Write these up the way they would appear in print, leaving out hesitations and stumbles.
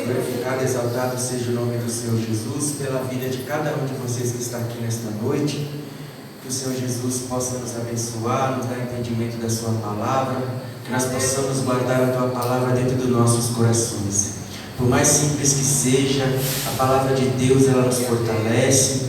Glorificado, exaltado seja o nome do Senhor Jesus, pela vida de cada um de vocês que está aqui nesta noite. Que o Senhor Jesus possa nos abençoar, nos dar entendimento da sua palavra, que nós possamos guardar a tua palavra dentro dos nossos corações. Por mais simples que seja, a palavra de Deus, ela nos fortalece,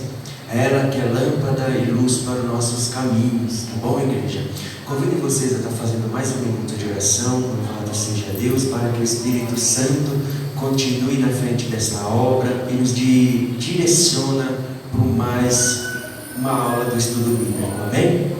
ela que é lâmpada e luz para os nossos caminhos, tá bom, igreja? Convido vocês a estar fazendo mais um minuto de oração, louvado seja Deus, para que o Espírito Santo continue na frente desta obra e nos direciona por mais uma aula do estudo bíblico, amém?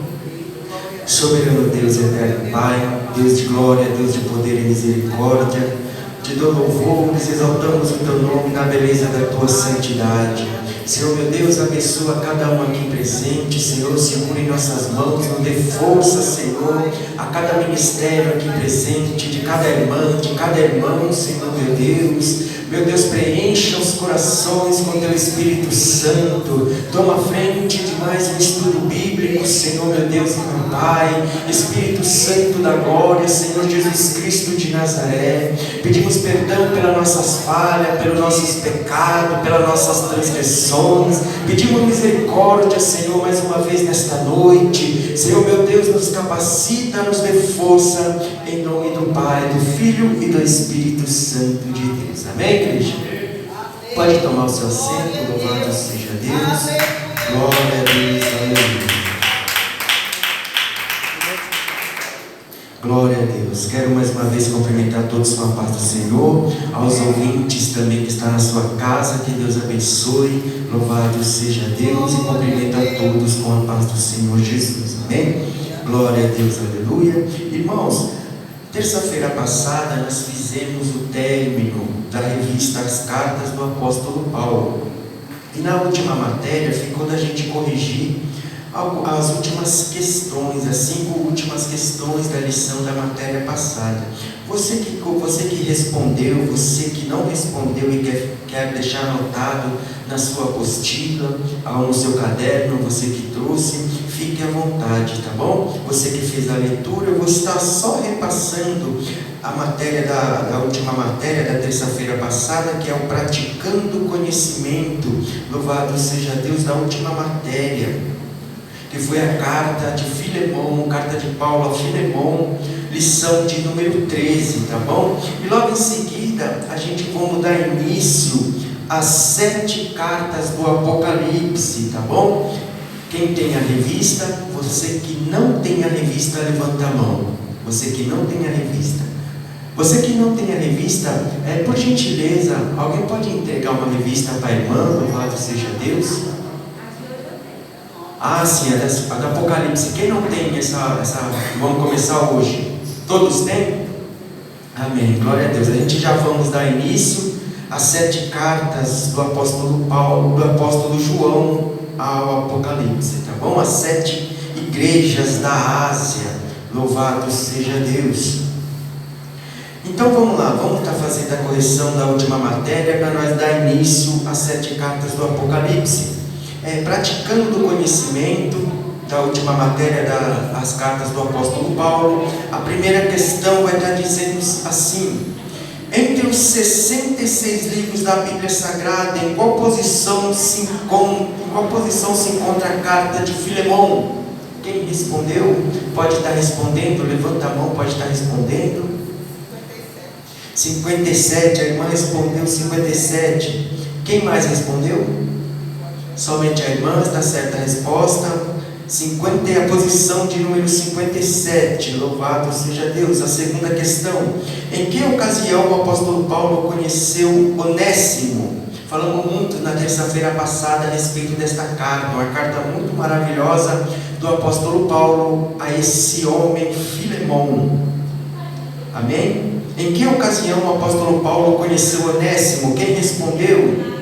Soberano Deus, eterno Pai, Deus de glória, Deus de poder e misericórdia, te dou louvores, exaltamos o teu nome na beleza da tua santidade. Senhor meu Deus, abençoa cada um aqui presente, Senhor, segura em nossas mãos, nos dê força, Senhor, a cada ministério aqui presente, de cada irmã, de cada irmão, Senhor meu Deus, preencha os corações com teu Espírito Santo, toma frente de mais um estudo bíblico, Senhor meu Deus e meu Pai, Espírito Santo da glória, Senhor Jesus Cristo de Nazaré, pedimos perdão pelas nossas falhas, pelos nossos pecados, pelas nossas transgressões, pedimos misericórdia, Senhor, mais uma vez nesta noite, Senhor meu Deus, nos capacita, nos dê força, em nome do Pai, do Filho e do Espírito Santo de Deus, amém, igreja? Pode tomar o seu assento, louvado seja Deus, glória a Deus, aleluia. Glória a Deus. Quero mais uma vez cumprimentar todos com a paz do Senhor, aos ouvintes também que estão na sua casa, que Deus abençoe, louvado seja Deus, e cumprimento a todos com a paz do Senhor Jesus, amém? Glória a Deus, aleluia. Irmãos, terça-feira passada nós fizemos o término da revista As Cartas do Apóstolo Paulo, e na última matéria ficou da gente corrigir as últimas questões, as 5 últimas questões da lição da matéria passada. Você que respondeu, você que não respondeu e quer deixar anotado na sua apostila, ou no seu caderno, você que trouxe, fique à vontade, tá bom? Você que fez a leitura, eu vou estar só repassando a matéria da última matéria da terça-feira passada, que é o praticando o conhecimento, louvado seja Deus, da última matéria, que foi a carta de Filemão, carta de Paulo a Filemão, lição de número 13, tá bom? E logo em seguida, a gente vamos dar início às 7 cartas do Apocalipse, tá bom? Quem tem a revista, você que não tem a revista, levanta a mão. Você que não tem a revista. Você que não tem a revista, por gentileza, alguém pode entregar uma revista para a irmã, louvado seja Deus? Ah, sim, a do Apocalipse. Quem não tem essa? Vamos começar hoje. Todos têm? Amém, glória a Deus. A gente já vamos dar início às 7 cartas do apóstolo Paulo, do apóstolo João ao Apocalipse, tá bom? As 7 igrejas da Ásia, louvado seja Deus. Então vamos lá, vamos estar fazendo a correção da última matéria para nós dar início às 7 cartas do Apocalipse. Praticando o conhecimento da última matéria das cartas do apóstolo Paulo, a primeira questão vai estar dizendo assim: entre os 66 livros da Bíblia Sagrada, em qual posição se encontra a carta de Filemão? Quem respondeu? Pode estar respondendo, levanta a mão, pode estar respondendo. 57, a irmã respondeu 57. Quem mais respondeu? Somente a irmã, está certa a resposta. 50 é a posição de número 57, louvado seja Deus. A segunda questão: em que ocasião o apóstolo Paulo conheceu Onésimo? Falamos muito na terça-feira passada a respeito desta carta, uma carta muito maravilhosa do apóstolo Paulo a esse homem Filemão. Amém? Em que ocasião o apóstolo Paulo conheceu Onésimo? Quem respondeu?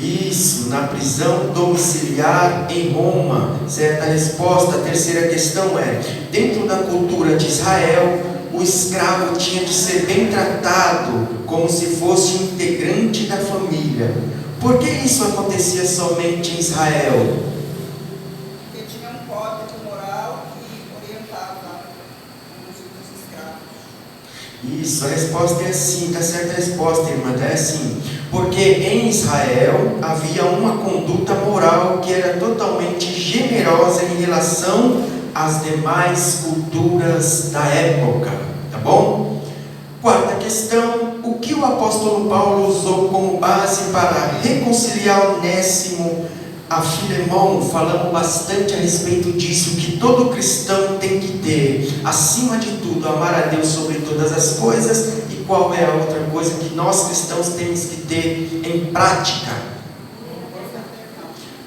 Isso, na prisão domiciliar em Roma. Certa resposta. A terceira questão é: dentro da cultura de Israel, o escravo tinha de ser bem tratado, como se fosse um integrante da família. Por que isso acontecia somente em Israel? Porque tinha um código moral que orientava os escravos. Isso, a resposta é assim, tá certa a resposta, irmã, é assim. Porque em Israel havia uma conduta moral que era totalmente generosa em relação às demais culturas da época, tá bom? Quarta questão, o que o apóstolo Paulo usou como base para reconciliar Onésimo a Filemão? Falamos bastante a respeito disso, que todo cristão tem que ter, acima de tudo, amar a Deus sobre todas as coisas. E qual é a outra coisa que nós cristãos temos que ter em prática?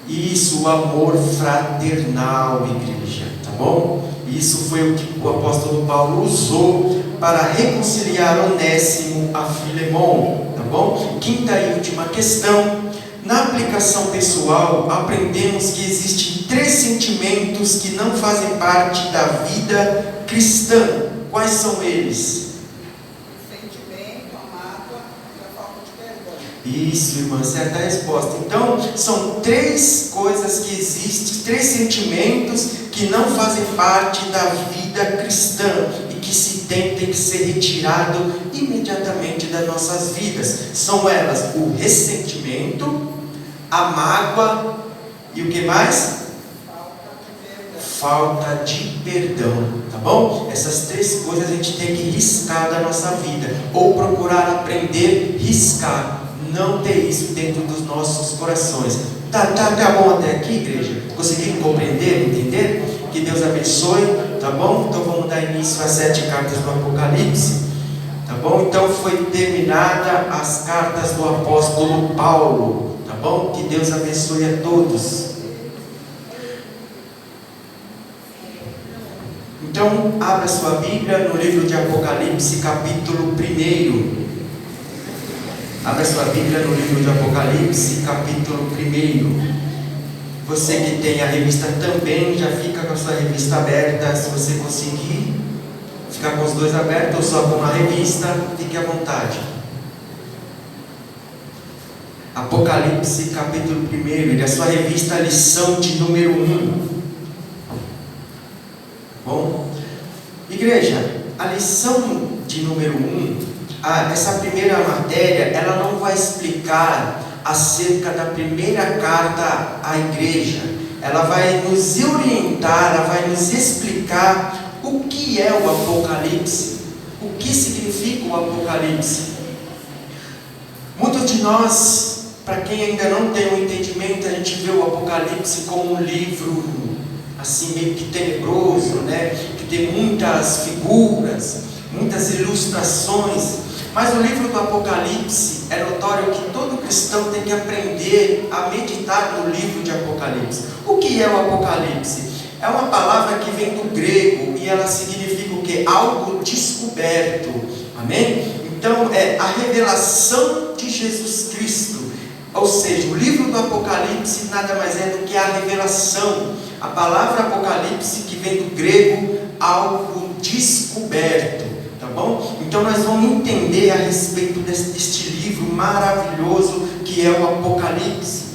Isso, o amor fraternal, igreja, tá bom? Isso foi o que o apóstolo Paulo usou para reconciliar Onésimo a Filemão, tá bom? Quinta e última questão. Na aplicação pessoal, aprendemos que existem 3 sentimentos que não fazem parte da vida cristã. Quais são eles? Sentimento, a mágoa e a falta de perdão. Isso, irmã, certa resposta. Então, são 3 coisas que existem, 3 sentimentos que não fazem parte da vida cristã e que tem que ser retirado imediatamente das nossas vidas. São elas o ressentimento, a mágoa e o que mais? Falta de perdão, tá bom? Essas 3 coisas a gente tem que riscar da nossa vida, ou procurar aprender, riscar, não ter isso dentro dos nossos corações. Tá bom até aqui, igreja? Conseguiram compreender, entender? Que Deus abençoe, tá bom? Então vamos dar início às 7 cartas do Apocalipse, tá bom? Então foi terminada as cartas do apóstolo Paulo, tá bom? Que Deus abençoe a todos. Então, abra sua Bíblia no livro de Apocalipse, capítulo 1. Abra sua Bíblia no livro de Apocalipse, capítulo 1. Você que tem a revista também, já fica com a sua revista aberta. Se você conseguir ficar com os 2 abertos ou só com a revista, fique à vontade. Apocalipse, capítulo 1, e a sua revista, lição de número 1. Bom, igreja, a lição de número 1, essa primeira matéria, ela não vai explicar acerca da primeira carta à igreja. Ela vai nos orientar, ela vai nos explicar o que é o Apocalipse, o que significa o Apocalipse. Muitos de nós, para quem ainda não tem um entendimento, a gente vê o Apocalipse como um livro assim meio que tenebroso, né? Que tem muitas figuras, muitas ilustrações. Mas o livro do Apocalipse é notório que todo cristão tem que aprender a meditar no livro de Apocalipse. O que é o Apocalipse? É uma palavra que vem do grego e ela significa o quê? Algo descoberto. Amém? Então é a revelação de Jesus Cristo. Ou seja, o livro do Apocalipse nada mais é do que a revelação. A palavra Apocalipse, que vem do grego, algo descoberto, tá bom? Então nós vamos entender a respeito deste livro maravilhoso que é o Apocalipse,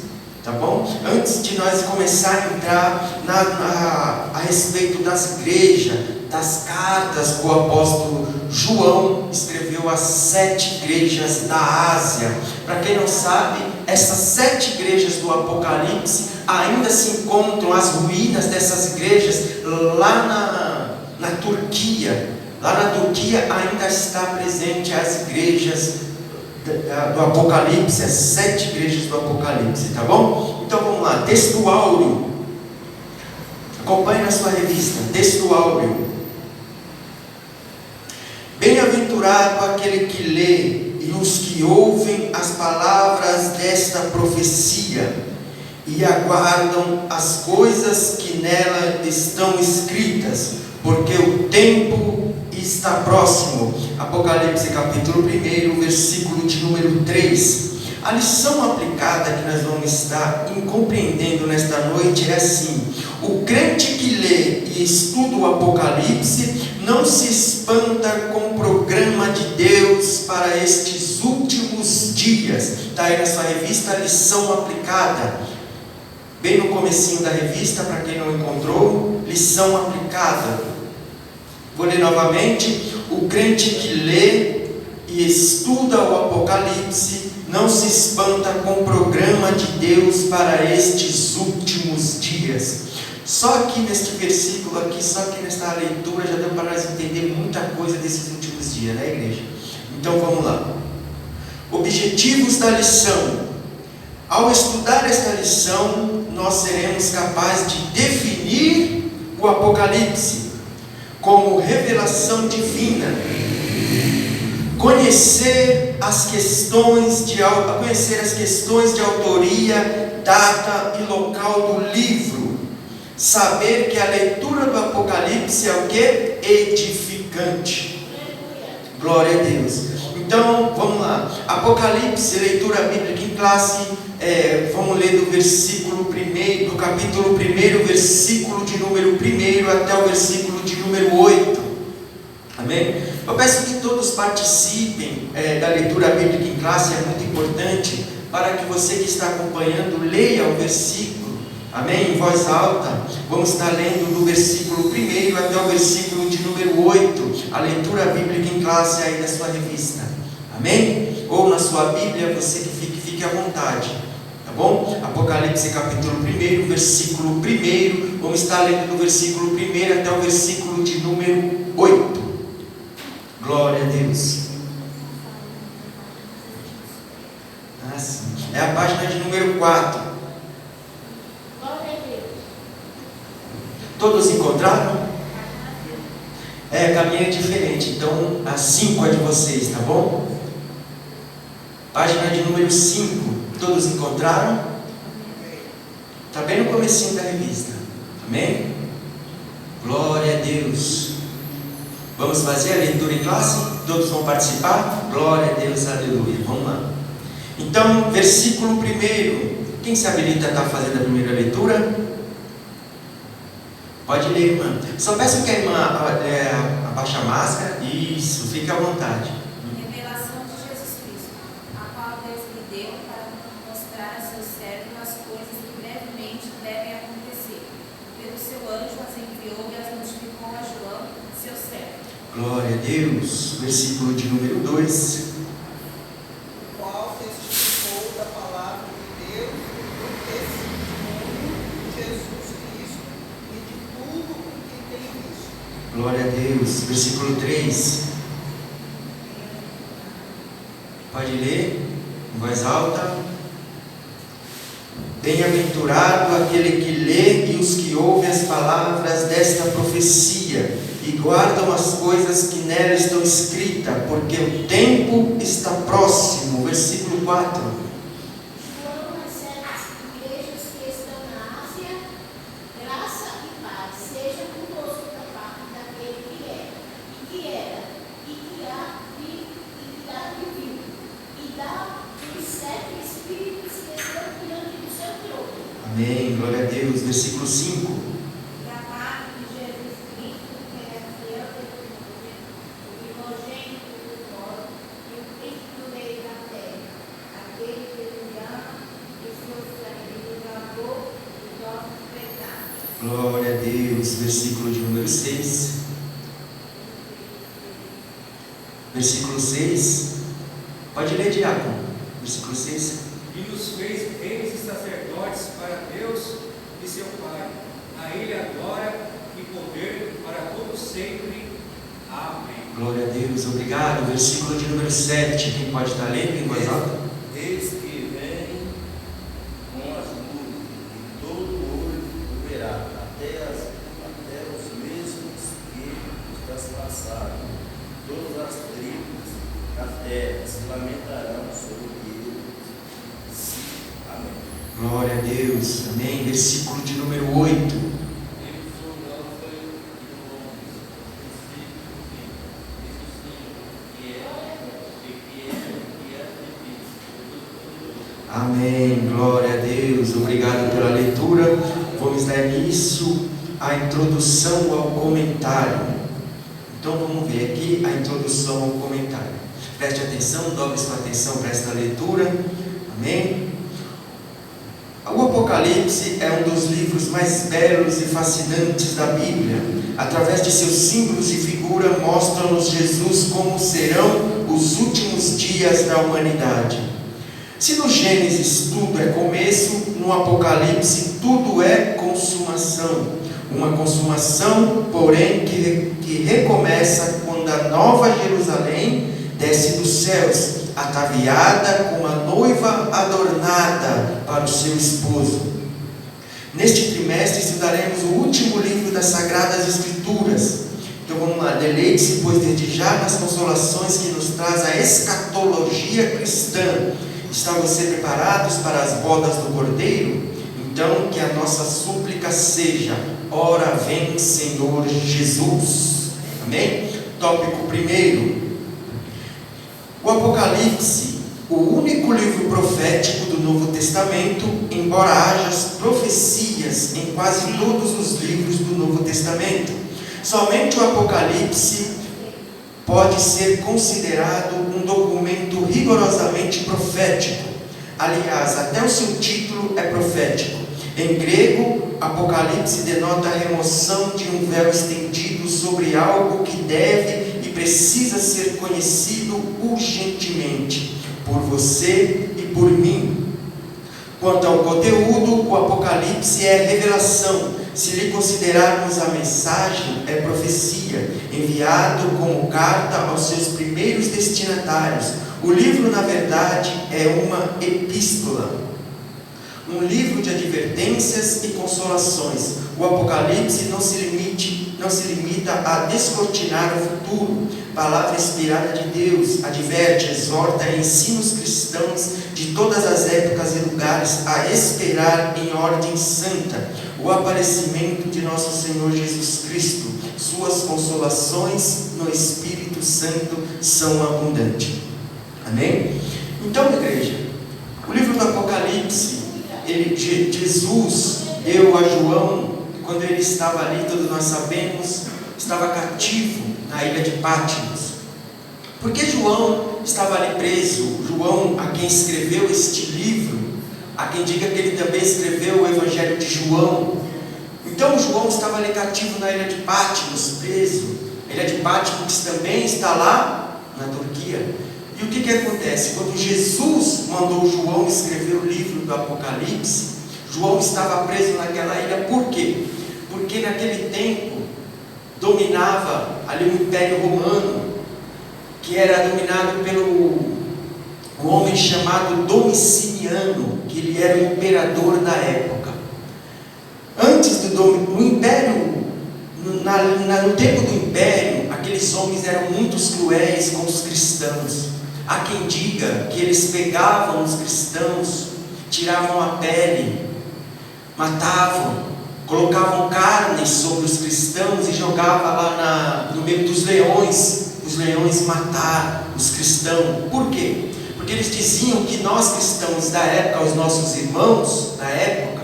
tá bom? Antes de nós começar a entrar a respeito das igrejas, das cartas que o apóstolo João escreveu às 7 igrejas da Ásia. Para quem não sabe, essas 7 igrejas do Apocalipse ainda se encontram, as ruínas dessas igrejas lá na Turquia. Lá na Turquia ainda está presente as igrejas do Apocalipse, as 7 igrejas do Apocalipse, tá bom? Então vamos lá, texto áureo. Acompanhe na sua revista, texto áureo. Bem-aventurado aquele que lê e os que ouvem as palavras desta profecia e aguardam as coisas que nela estão escritas, porque o tempo está próximo. Apocalipse capítulo 1, versículo de número 3. A lição aplicada que nós vamos estar compreendendo nesta noite é assim: o crente que lê e estuda o Apocalipse não se espanta com o programa de Deus para estes últimos dias. Está aí na sua revista, lição aplicada. Bem no comecinho da revista, para quem não encontrou, lição aplicada. Vou ler novamente. O crente que lê e estuda o Apocalipse não se espanta com o programa de Deus para estes últimos dias. Só que neste versículo aqui, só que nesta leitura já deu para nós entender muita coisa desses últimos dias, né, igreja? Então vamos lá. Objetivos da lição. Ao estudar esta lição, nós seremos capazes de definir o Apocalipse como revelação divina, conhecer as questões de autoria, data e local do livro, saber que a leitura do Apocalipse é o que? Edificante. Glória a Deus. Então, vamos lá. Apocalipse, leitura bíblica em classe. Vamos ler do versículo 1, do capítulo 1, versículo de número 1 até o versículo de número 8. Amém? Eu peço que todos participem da leitura bíblica em classe, é muito importante para que você que está acompanhando leia o versículo. Amém? Em voz alta. Vamos estar lendo do versículo 1 até o versículo de número 8. A leitura bíblica em classe aí da sua revista. Amém? Ou na sua Bíblia, você que fique à vontade. Tá bom? Apocalipse capítulo 1, versículo 1. Vamos estar lendo do versículo 1 até o versículo de número 8. Glória a Deus. Sim. É a página de número 4. Todos encontraram? Caminho é diferente. Então a 5 é de vocês, tá bom? Página de número 5. Todos encontraram? Está bem no comecinho da revista. Amém? Glória a Deus. Vamos fazer a leitura em classe? Todos vão participar? Glória a Deus, aleluia. Vamos lá. Então, versículo 1. Quem se habilita a estar fazendo a primeira leitura? Pode ler, irmã. Só peço que a irmã abaixe a máscara. Isso, fique à vontade. Revelação de Jesus Cristo, a qual Deus lhe deu para mostrar a seus servos as coisas que brevemente devem acontecer. Pelo seu anjo as enviou e as notificou a João, seu servo. Glória a Deus. Versículo de número 2. O qual testificou da palavra de Deus, do testemunho de Jesus Cristo e de tudo o que tem visto. Glória a Deus. Versículo 3. Pode ler em voz alta. Bem-aventurado aquele que lê e os que ouvem as palavras desta profecia e guardam as coisas que nela estão escritas, porque o tempo está próximo. Versículo 4. Foram as 7 igrejas que estão na Ásia, graça e paz seja conosco da parte daquele que era, e que era, e que há de vir, e da dos 7 espíritos que estão diante do seu trono. Amém. Glória a Deus. Versículo 5. E a parte de Jesus Cristo, que é fiel o primogênito do coro, e o Cristo no meio da terra, aquele que nos ama e seu sangue nos lavou dos nossos pecados. Glória a Deus. Versículo de número 6. Versículo 6. Pode ler, diácono. Versículo 6. E nos fez reis e sacerdotes para Deus e seu Pai. A Ele a glória e poder para todos sempre. Amém. Glória a Deus. Obrigado. Versículo de número 7. Quem pode estar lendo em voz alta? Eis que vem com as nuvens, e todo olho o verá, até os mesmos que os traspassaram. Todas as tribos da terra se lamentarão sobre ele. Amém. Glória a Deus. Amém. Versículo de número 8. Amém. Glória a Deus. Obrigado pela leitura. Vamos dar início à introdução ao comentário. Então vamos ver aqui a introdução ao comentário. Preste atenção, dobre sua atenção para esta leitura. Amém? O Apocalipse é um dos livros mais belos e fascinantes da Bíblia. Através de seus símbolos e figuras Escritura mostram-nos Jesus como serão os últimos dias da humanidade. Se no Gênesis tudo é começo, no Apocalipse tudo é consumação. Uma consumação, porém, que recomeça quando a nova Jerusalém desce dos céus, ataviada com uma noiva adornada para o seu esposo. Neste trimestre estudaremos o último livro das Sagradas Escrituras. Então vamos lá, deleite-se, pois, desde já nas consolações que nos traz a escatologia cristã. Estão você preparados para as bodas do Cordeiro? Então que a nossa súplica seja: ora vem, Senhor Jesus. Amém? Tópico 1. O Apocalipse, o único livro profético do Novo Testamento, embora haja profecias em quase todos os livros do Novo Testamento. Somente o Apocalipse pode ser considerado um documento rigorosamente profético. Aliás, até o seu título é profético. Em grego, Apocalipse denota a remoção de um véu estendido sobre algo que deve e precisa ser conhecido urgentemente por você e por mim. Quanto ao conteúdo, o Apocalipse é revelação. Se lhe considerarmos a mensagem, é profecia, enviado como carta aos seus primeiros destinatários. O livro, na verdade, é uma epístola, um livro de advertências e consolações. O Apocalipse não se limita a descortinar o futuro. Palavra inspirada de Deus, adverte, exorta e ensina os cristãos de todas as épocas e lugares a esperar em ordem santa o aparecimento de nosso Senhor Jesus Cristo. Suas consolações no Espírito Santo são abundantes. Amém? Então, igreja, o livro do Apocalipse, Jesus deu a João, quando ele estava ali, todos nós sabemos, estava cativo na ilha de Patmos. Por que João estava ali preso? João, a quem escreveu este livro, há quem diga que ele também escreveu o Evangelho de João. Então João estava ali cativo na ilha de Patmos, preso. A ilha de Patmos também está lá na Turquia. E o que acontece? Quando Jesus mandou João escrever o livro do Apocalipse, João estava preso naquela ilha. Por quê? Porque naquele tempo dominava ali o Império Romano, que era dominado pelo um homem chamado Domiciano, que ele era o imperador da época. Antes do Império, no tempo do Império, aqueles homens eram muito cruéis com os cristãos. Há quem diga que eles pegavam os cristãos, tiravam a pele, matavam, colocavam carne sobre os cristãos e jogavam lá no meio dos leões. Os leões mataram os cristãos. Por quê? Porque eles diziam que nós cristãos da época, os nossos irmãos da época,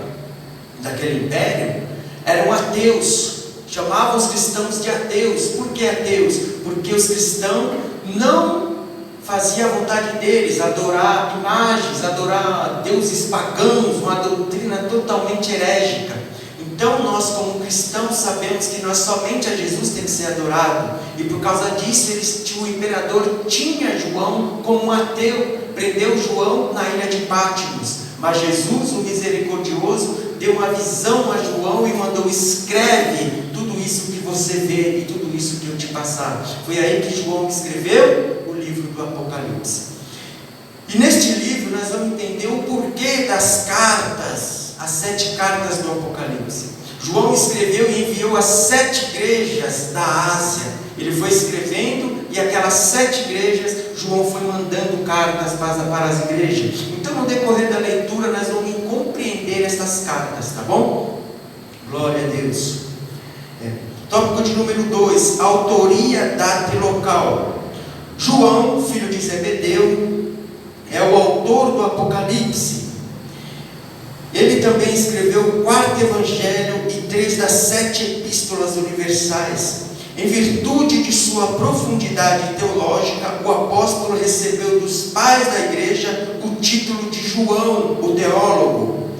daquele império, eram ateus. Chamavam os cristãos de ateus. Por que ateus? Porque os cristãos não faziam a vontade deles, adorar imagens, adorar deuses pagãos, uma doutrina totalmente herégica. Então nós, como cristãos, sabemos que nós somente a Jesus tem que ser adorado. E por causa disso, o imperador tinha João como um ateu, prendeu João na ilha de Patmos. Mas Jesus, o misericordioso, deu uma visão a João e mandou: escreve tudo isso que você vê e tudo isso que eu te passar. Foi aí que João escreveu o livro do Apocalipse. E neste livro nós vamos entender o porquê das cartas, as 7 cartas do Apocalipse. João escreveu e enviou às 7 igrejas da Ásia. Ele foi escrevendo e aquelas 7 igrejas, João foi mandando cartas para as igrejas. Então, no decorrer da leitura, nós vamos compreender estas cartas, tá bom? Glória a Deus. Tópico de número 2, autoria, data e local. João, filho de Zebedeu, é o autor do Apocalipse. Ele também escreveu o 4º Evangelho e 3 das 7 epístolas universais. Em virtude de sua profundidade teológica, o apóstolo recebeu dos pais da igreja o título de João, o teólogo.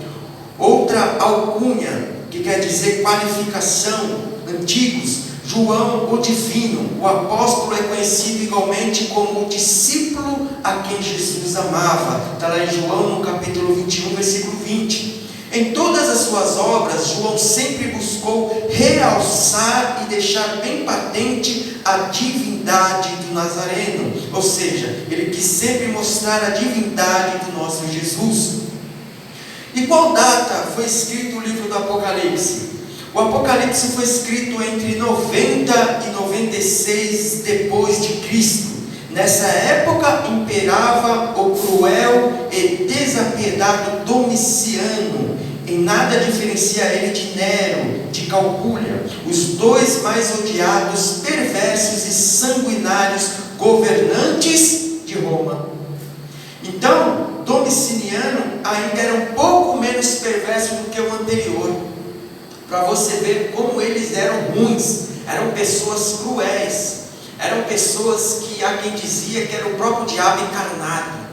Outra alcunha, que quer dizer qualificação, antigos, João, o divino, o apóstolo, é conhecido igualmente como o discípulo a quem Jesus amava. Está lá em João, no capítulo 21, versículo 20. Em todas as suas obras, João sempre buscou realçar e deixar bem patente a divindade do Nazareno. Ou seja, ele quis sempre mostrar a divindade do nosso Jesus. Em qual data foi escrito o livro do Apocalipse? O Apocalipse foi escrito entre 90 e 96 depois de Cristo. Nessa época imperava o cruel e desapiedado Domiciano. Em nada diferencia ele de Nero, de Calpurnia, os dois mais odiados, perversos e sanguinários governantes de Roma. Então, Domiciano ainda era um pouco menos perverso do que o anterior. Para você ver como eles eram ruins, eram pessoas cruéis, eram pessoas que há quem dizia que era o próprio diabo encarnado,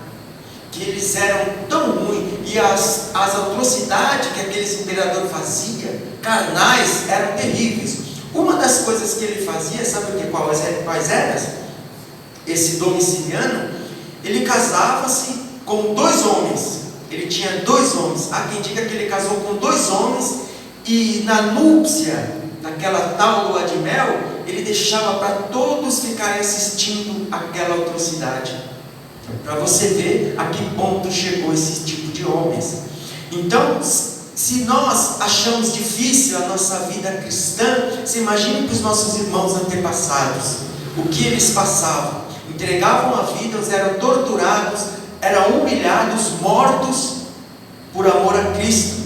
que eles eram tão ruins, e as atrocidades que aqueles imperadores faziam, carnais, eram terríveis. Uma das coisas que ele fazia, sabe quais eram? Esse Domiciano, ele casava-se com 2 homens, ele tinha 2 homens, há quem diga que ele casou com 2 homens, e na núpcia, naquela tal lua de mel, ele deixava para todos ficarem assistindo aquela atrocidade, para você ver a que ponto chegou esse tipo de homens. Então, se nós achamos difícil a nossa vida cristã, se imagine para os nossos irmãos antepassados, o que eles passavam. Entregavam a vida, eram torturados, eram humilhados, mortos por amor a Cristo.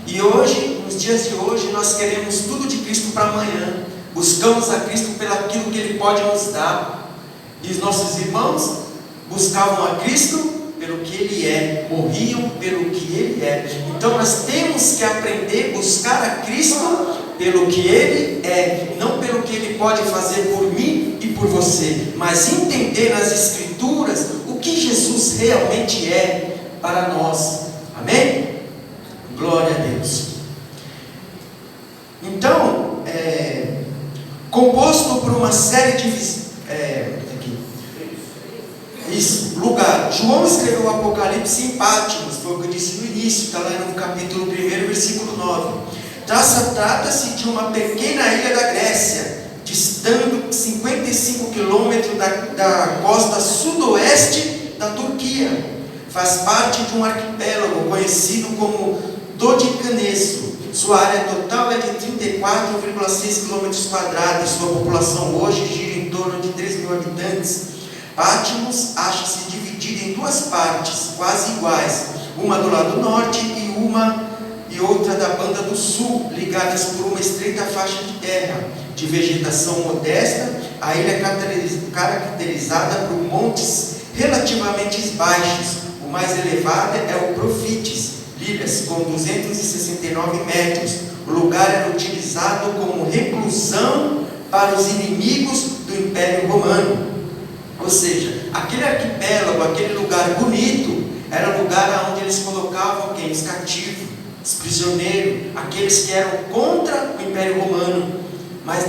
E hoje, nos dias de hoje, nós queremos tudo de Cristo para amanhã. Buscamos a Cristo pelo aquilo que Ele pode nos dar. E os nossos irmãos buscavam a Cristo pelo que Ele é, morriam pelo que Ele é. Então nós temos que aprender a buscar a Cristo pelo que Ele é, não pelo que Ele pode fazer por mim e por você, mas entender nas Escrituras o que Jesus realmente é para nós. Amém? Glória a Deus. Então, composto por uma série de lugar. João escreveu o Apocalipse em Patmos, foi o que eu disse no início, está lá no capítulo 1, versículo 9. Trata-se de uma pequena ilha da Grécia, distando 55 quilômetros da costa sudoeste da Turquia. Faz parte de um arquipélago conhecido como Dodicaneso. Sua área total é de 34,6 km², e sua população hoje gira em torno de 3 mil habitantes. Patmos acha-se dividida em 2 partes quase iguais, uma do lado norte e outra da banda do sul, ligadas por uma estreita faixa de terra, de vegetação modesta. A ilha é caracterizada por montes relativamente baixos. O mais elevado é o Profites, Lilas, com 269 metros. O lugar era utilizado como reclusão para os inimigos do Império Romano. Ou seja, aquele arquipélago, aquele lugar bonito, era o lugar onde eles colocavam quem? Os cativos, os prisioneiros, aqueles que eram contra o Império Romano, mas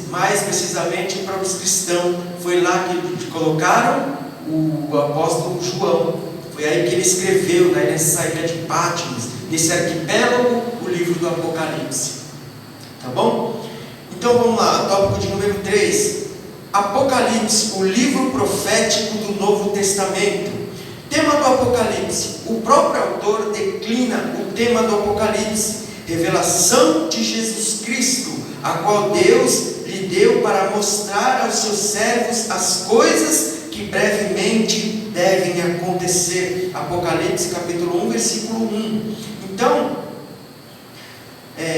mais precisamente para os cristãos. Foi lá que colocaram o apóstolo João. Foi aí que ele escreveu, nessa ilha de Patmos, nesse arquipélago, o livro do Apocalipse. Tá bom? Então vamos lá, tópico de número 3. Apocalipse, o livro profético do Novo Testamento. Tema do Apocalipse. O próprio autor declina o tema do Apocalipse: revelação de Jesus Cristo, a qual Deus lhe deu para mostrar aos seus servos as coisas que brevemente devem acontecer. Apocalipse capítulo 1, versículo 1. Então,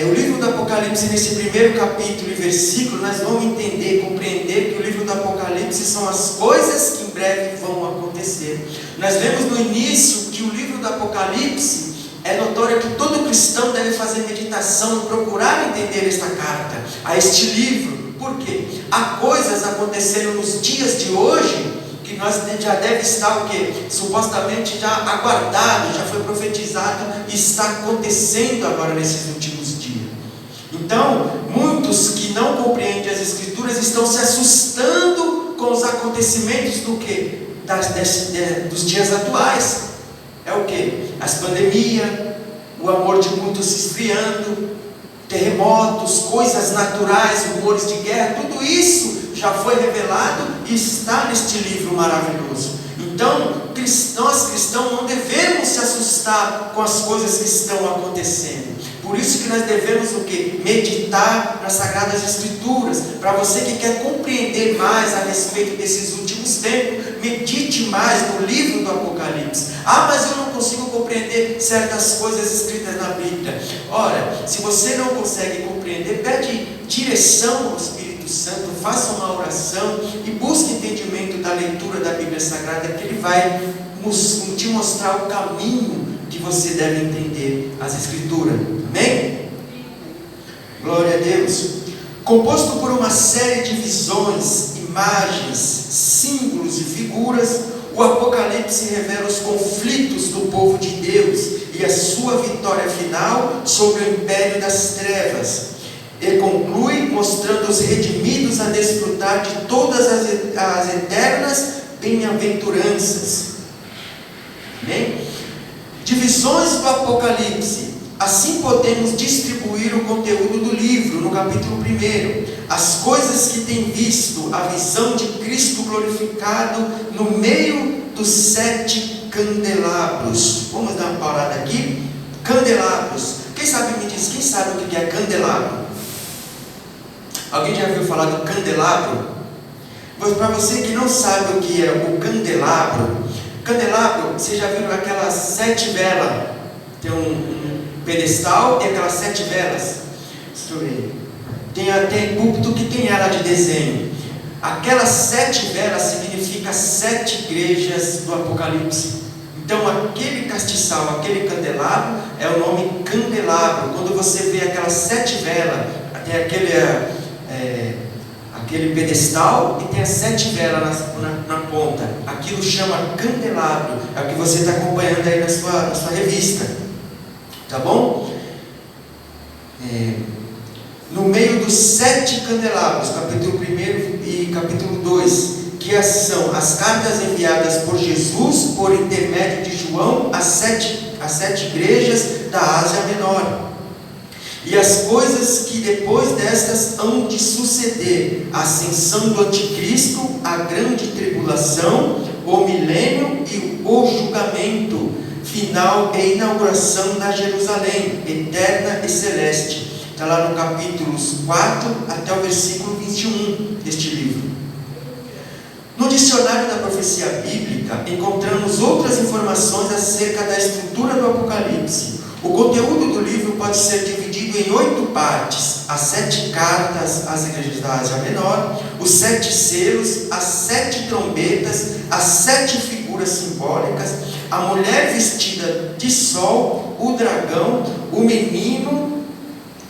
o livro do Apocalipse, nesse primeiro capítulo e versículo, nós vamos entender, compreender que o livro do Apocalipse são as coisas que em breve vão acontecer. Nós vemos no início que o livro do Apocalipse é notório que todo cristão deve fazer meditação e procurar entender esta carta, a este livro. Por quê? Há coisas acontecendo nos dias de hoje que nós já deve estar o quê? Supostamente já aguardado, já foi profetizado e está acontecendo agora nesses últimos dias. Então, muitos que não compreendem as Escrituras estão se assustando com os acontecimentos do quê? Dos dias atuais. É o quê? As pandemias, o amor de muitos se esfriando, terremotos, coisas naturais, rumores de guerra, tudo isso já foi revelado e está neste livro maravilhoso. Então, nós cristãos não devemos se assustar com as coisas que estão acontecendo. Por isso que nós devemos o quê? Meditar nas Sagradas Escrituras. Para você que quer compreender mais a respeito desses últimos tempos, medite mais no livro do Apocalipse. Ah, mas eu não consigo compreender certas coisas escritas na Bíblia. Ora, se você não consegue compreender, pede direção ao Espírito Santo, faça uma oração e busque entendimento da leitura da Bíblia Sagrada, que ele vai te mostrar o caminho que você deve entender as Escrituras. Amém? Glória a Deus. Composto por uma série de visões, imagens, símbolos e figuras, o Apocalipse revela os conflitos do povo de Deus e a sua vitória final sobre o império das trevas. Ele conclui mostrando os redimidos a desfrutar de todas as eternas bem-aventuranças. Amém? Divisões do Apocalipse. Assim podemos distribuir o conteúdo do livro no capítulo 1. As coisas que tem visto, a visão de Cristo glorificado no meio dos 7 candelabros. Vamos dar uma parada aqui. Candelabros. Quem sabe me diz, quem sabe o que é candelabro? Alguém já ouviu falar do candelabro? Para você que não sabe o que é o candelabro, você já viu aquelas 7 velas? Tem um pedestal e aquelas 7 velas. Deixa eu ver. Tem até púlpito que tem ela de desenho. Aquelas 7 velas significa 7 igrejas do Apocalipse. Então aquele castiçal, aquele candelabro é o nome candelabro. Quando você vê aquelas 7 velas, tem aquele pedestal e tem as 7 velas na ponta. Aquilo chama candelabro. É o que você está acompanhando aí na sua revista. Tá bom? No meio dos 7 candelabros, capítulo 1 e capítulo 2, que são as cartas enviadas por Jesus por intermédio de João às 7 igrejas da Ásia Menor. E as coisas que depois destas hão de suceder: a ascensão do anticristo, a grande tribulação, o milênio e o julgamento final e inauguração da Jerusalém eterna e celeste. Está lá no capítulos 4 até o versículo 21 deste livro. No dicionário da profecia bíblica encontramos outras informações acerca da estrutura do Apocalipse. O conteúdo do livro pode ser dividido em 8 partes: as 7 cartas às igrejas da Ásia Menor, os 7 selos, as 7 trombetas, as 7 figuras simbólicas, a mulher vestida de sol, o dragão, o menino,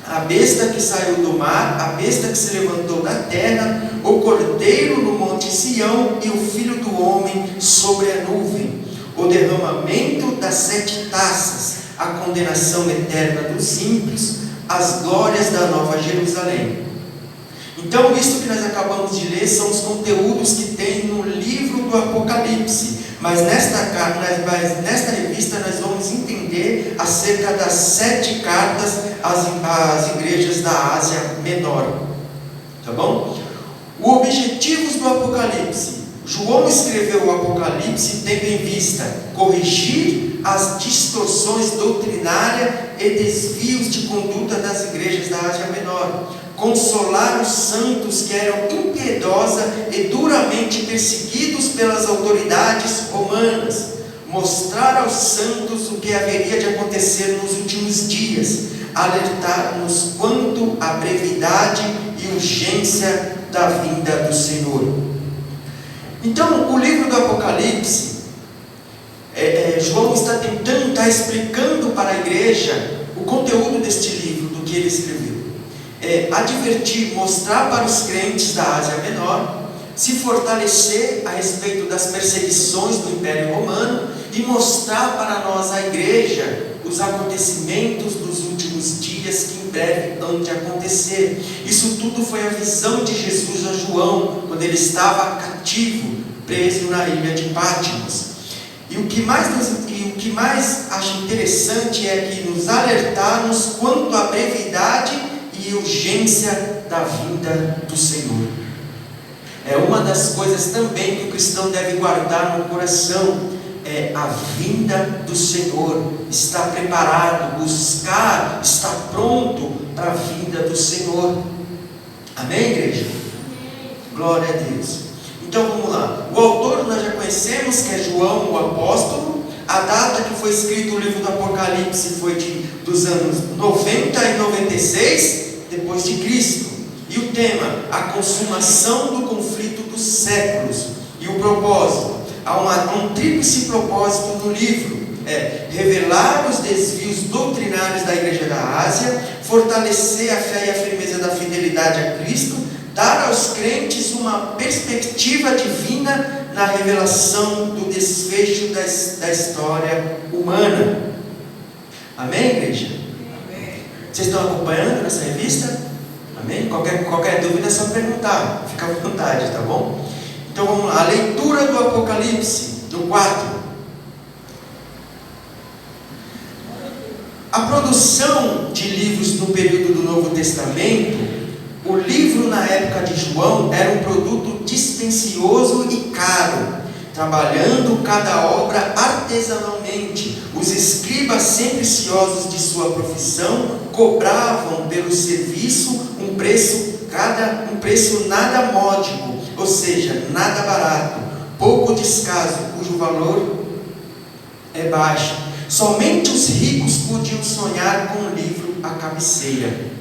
a besta que saiu do mar, a besta que se levantou da terra, o cordeiro no monte Sião e o filho do homem sobre a nuvem, o derramamento das 7 taças, a condenação eterna dos ímpios, as glórias da Nova Jerusalém. Então, isso que nós acabamos de ler são os conteúdos que tem no livro do Apocalipse. Mas nesta revista nós vamos entender acerca das 7 cartas às igrejas da Ásia Menor. Tá bom? Os objetivos do Apocalipse. João escreveu o Apocalipse tendo em vista corrigir as distorções doutrinárias e desvios de conduta das igrejas da Ásia Menor, consolar os santos que eram impiedosos e duramente perseguidos pelas autoridades romanas, mostrar aos santos o que haveria de acontecer nos últimos dias, alertar-nos quanto à brevidade e urgência da vinda do Senhor. Então, o livro do Apocalipse, João está explicando para a igreja o conteúdo deste livro, do que ele escreveu. Advertir, mostrar para os crentes da Ásia Menor, se fortalecer a respeito das perseguições do Império Romano e mostrar para nós, a igreja, os acontecimentos dos últimos dias dias que em breve hão de acontecer. Isso tudo foi a visão de Jesus a João, quando ele estava cativo, preso na ilha de Patmos. E o que mais acho interessante é que nos alertarmos quanto à brevidade e urgência da vinda do Senhor. É uma das coisas também que o cristão deve guardar no coração, é a vinda do Senhor. Estar preparado, buscar, estar pronto para a vinda do Senhor. Amém, igreja? Glória a Deus. Então vamos lá. O autor nós já conhecemos, que é João, o apóstolo. A data que foi escrito o livro do Apocalipse foi dos anos 90 e 96 depois de Cristo. E o tema, a consumação do conflito dos séculos. E o propósito, há um tríplice propósito no livro: revelar os desvios doutrinários da igreja da Ásia, fortalecer a fé e a firmeza da fidelidade a Cristo, dar aos crentes uma perspectiva divina na revelação do desfecho da história humana. Amém, igreja? Amém. Vocês estão acompanhando nessa revista? Amém? Qualquer dúvida é só perguntar, fica à vontade, tá bom? Então vamos lá, a leitura do Apocalipse, do 4. A produção de livros no período do Novo Testamento, o livro na época de João era um produto dispendioso e caro, trabalhando cada obra artesanalmente. Os escribas, sempre ciosos de sua profissão, cobravam pelo serviço um preço nada módico, ou seja, nada barato, pouco descaso, cujo valor é baixo. Somente os ricos podiam sonhar com o livro à cabeceira.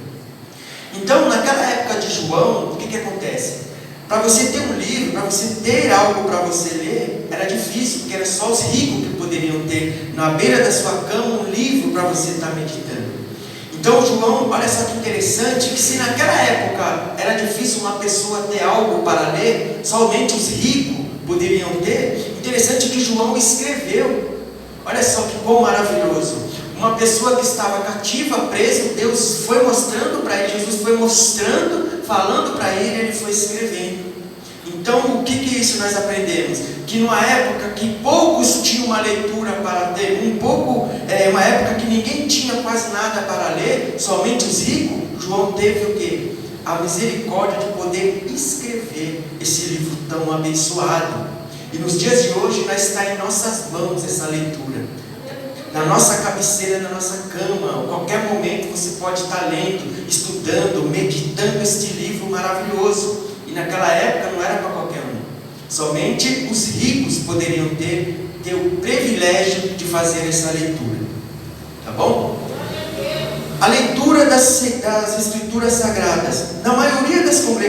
Então, naquela época de João, o que acontece? Para você ter um livro, para você ter algo para você ler, era difícil, porque era só os ricos que poderiam ter na beira da sua cama um livro para você estar meditando. Então, João, olha só que interessante, que se naquela época era difícil uma pessoa ter algo para ler, somente os ricos poderiam ter, interessante que João escreveu. Olha só que bom, maravilhoso. Uma pessoa que estava cativa, preso, Deus foi mostrando para ele, Jesus foi mostrando, falando para ele, ele foi escrevendo. Então, o que isso nós aprendemos? Que numa época que poucos tinham uma leitura para ter, uma época que ninguém tinha quase nada para ler, somente os ricos, João teve o quê? A misericórdia de poder escrever esse livro tão abençoado. E nos dias de hoje, está em nossas mãos essa leitura. Na nossa cabeceira, na nossa cama, a qualquer momento você pode estar lendo, estudando, meditando este livro maravilhoso. E naquela época não era para qualquer um. Somente os ricos poderiam ter o privilégio de fazer essa leitura. Tá bom? A leitura das Escrituras Sagradas. Na maioria das congregações,